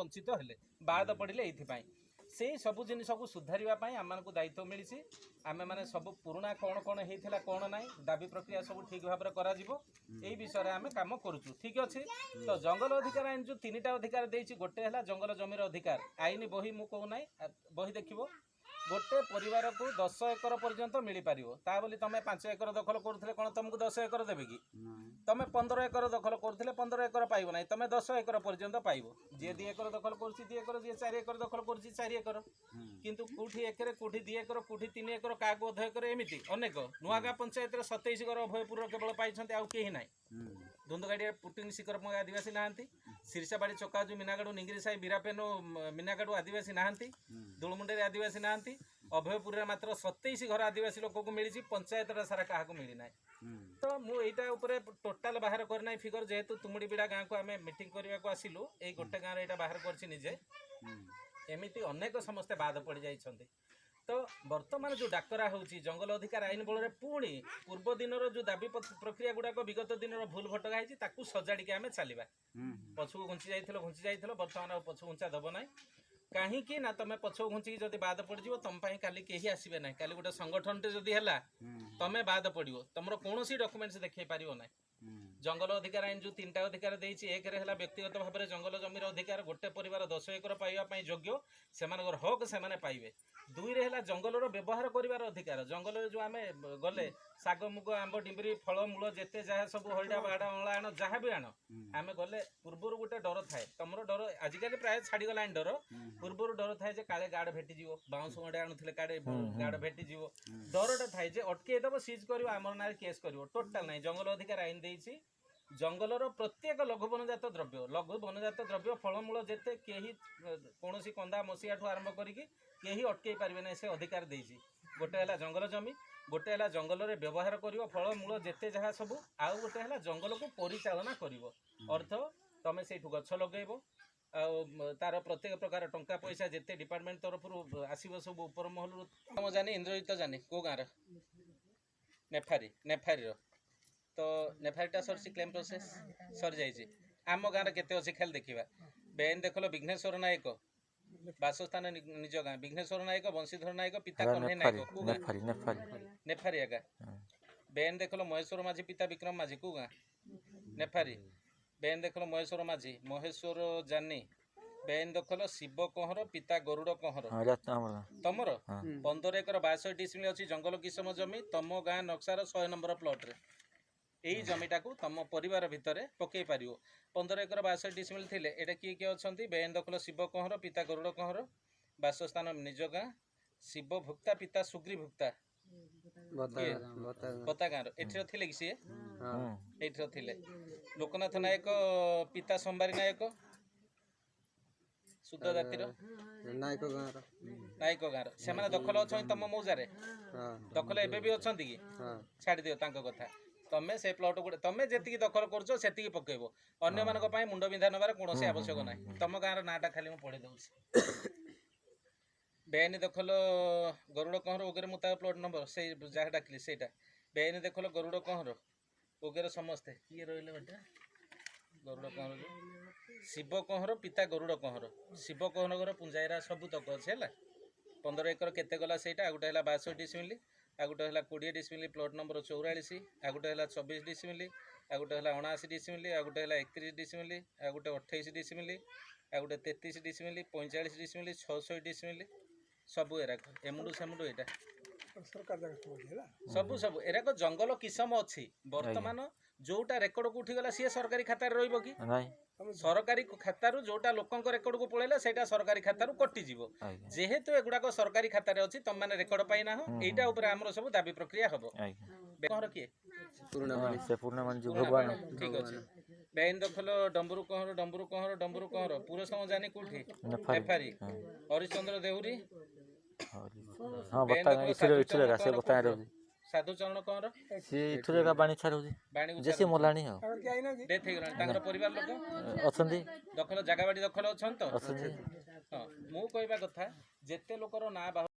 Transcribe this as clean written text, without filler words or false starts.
वंचित हेले बाद पड़े ये से सबू जिन को सुधारे आम दायित्व मिली आम मैंने सब पुराणा कौन कौन होता कौन ना दाबी प्रक्रिया सब ठीक भाव में विषय में आम कम करुचु ठीक अच्छे। तो जंगल अधिकार आईन जो 3टा अधिकार देती गोटे है जंगल जमीर अधिकार आईन बही मु कहूना बही देखो गोटे परिवार को 10 एकर पर्यंत मिल पार बोली तुम 5 एकर दखल करुले कौन तुमको 10 एकर देवे कि तुम 15 एकर दखल करुले 15 एकर पाइब ना तुम 10 एकर पर्यंत पाइब जी 2 एकर दखल कर 2 एकर जी 4 एकर दखल कर 4 एकर किंतु कौटी एकर कौटी 2 एकर कौटी 3 एकर क्या अध एकर एमती अनेक नुआगाँ पंचायत 27 घर अभयपुर केवल पाई आउ कहीं ना धुंदगाड़िया पुटिंग शिखरमगा आदिवासी नहांती सिरसाबाड़ी चकाजू मीनागढ़ निंगिरी साई बीरापेनो मीनागढ़ आदिवासी नहांती दुलमुंडे आदिवासी नहांती अभयपुर मात्र 27 घर आदिवासी लोक को मिली पंचायत सारा क्या मिली ना। तो मुझे टोटाल बाहर करना फिगर जेहेतु तुमुड़ीबिड़ा गाँव को आम मीटिंग करने को आसिलु ये गोटे गाँव में बाहर करजे एमती अनेक समस्ते बाद पड़ जाइछन्ति। तो वर्तमान जो डाकरा होची जंगल अधिकार आईन बल पुणी पूर्व दिन जो दाबी प्रक्रिया गुड़ाक विगत दिन भूल भटका है ताकू सजाड़ी आम चलवा पछू घुंची जाइल बर्तमान पछू घुंचा दब ना कहीं ना तुम पछ घुंची जब बाद पड़ तुम काली कहीं आसबे ना काली गोटे संगठन जदि है तुम बाद पड़ो तुम कौन डॉक्यूमेंट्स देखे पार ना। जंगल अधिकार आईन जो 3टा अधिकार देती एक व्यक्तिगत भाव में जंगल जमीर अधिकार गोटे परिवार 10 एकर पाइबा योग्य से हक से पाइबे 2 रे जंगलर व्यवहार कर अधिकार जंगल जो आम गले शाग मुग आंब डिम्बरी फलमूल जिते जहाँ सब हरिडा बाड़ा अँला आण जहाँ भी आण आम गले पूर्वर गोटे डर थाए तुम डर आजिकल प्राय छाड़गला डर पूर्वर डर थाए काले गार्ड भेटिज बाउंस गंडे आणुले काड़े गार्ड भेटिज डरटा थाए अटकईदेव सीज कर आम ना केस कर टोटाल ना जंगल अधिकार आईन देती जंगलर प्रत्येक लघु वनजात द्रव्य फलमूल जिते कहीं कौन कंदा मसीहा ठू आरंभ करी अटकई पारे ना से अधिकार देती गोटे है जंगल जमी गोटे है जंगल में व्यवहार कर फलमूल जिते जहाँ सब आउ गोटे है जंगल को परिचालना कर अर्थ तुम से गछ लगेब तार प्रत्येक प्रकार टंका पैसा जिते डिपार्टमेंट तरफ आसो सब उपर महल तुम जानी इंद्रजित जानी कौ गाँव नेफारी नेफारी तो नेफारीटा सरसी क्लेम प्रोसेस सर जाइए आम गाँव केते अच्छी खाली देखा बेन देखल विघ्नेश्वर नायक बासस्थान निज गाँ विघ्नेश्वर नायक बंशीधर नायक पिता कन्हई नायक नेफारी आगा बेन देखल महेश्वर माझी पिता विक्रम माझी कौ गाँ नेफारी बेन देखल महेश्वर माझी महेश्वर जानी बेन दखल शिव कंहर पिता गरुड़ कंहर तमर 15 एकर 62 डिसमिल अच्छी जंगल किसम जमी तम गाँ नक्सार 100 नंबर प्लॉट रे यही जमीटा को तुम परिवार भितर पकई पार 15 एकर 62 डिसमिल थे ये किए किए अच्छा बेन दखल शिव कंहर पिता गरुड़ कंहर बासस्थान निज गाँ शिव भुक्ता पिता सुग्री भुक्ता बता गाँव एठर थे कि सी एठर थे लोकनाथ नायक पिता सोमवारी नायक शुद्ध जातिर नायक गाँव से दखल अच्छा तुम मौजारे दखल एबे भी अच्छा कि छाड़ दियो कथा तुम से प्लॉट गुड़े तुम जी दखल कर पकेब अन्य मान मुंड विंधा नबार कौन आवश्यक ना तुम गाँव नाटा खाली मुझे पढ़ी दूसरी बेआईन दखल गरुड़ कंहर ओगेर मुता प्लॉट नंबर से जहाँ डाकिली से बेआईन दखल गरुड़ कंहर ओगेर समस्ते किए रही बेटा गरुड़ कंहर शिव कंहर पिता गरुड़ कंहर शिव कंहर घर पुंजाइरा सब तक अच्छे है 15 एकर केते गला से गोटे है 62 डिसमिल आ गोटे है 20 डिसमिल प्लॉट नंबर 44 आ गोटे है 24 डिसमिल आ गोटे है 79 डिसमिल आ गोटे है 31 डिसमिल आ गोटे 28 डिसमिल आ गोटे 33 डिसमिल 45 डिसमिल 66 डिसमिल सब एराक एमुडू सेमुडू यहाँ सब सब एराक जंगल किसम अच्छी बर्तमान जोटा रेकर्ड को उठीगला सी सरकारी खातार रही कि सरकारी खातार जोटा लोक रेकर्ड को पलैला से सरकारी खातार कटिज जेहेतु एगुड़ाक सरकारी खातार अच्छी तुम मैंने रेकर्ड पाई ना यहाँ उपर आमर सब दाबी प्रक्रिया हम किए ठीक अच्छे बेआईन दखल डम्बरू कंहर पुरसम जानी कौटी नेफारी हरिश्चंद्र देहुरी साधुचरण कंहर डेथ हो परिवार लोक अच्छा दखल जगह बाड़ी दखल अच्छा तो मु कहवा कथा जेते लोकर ना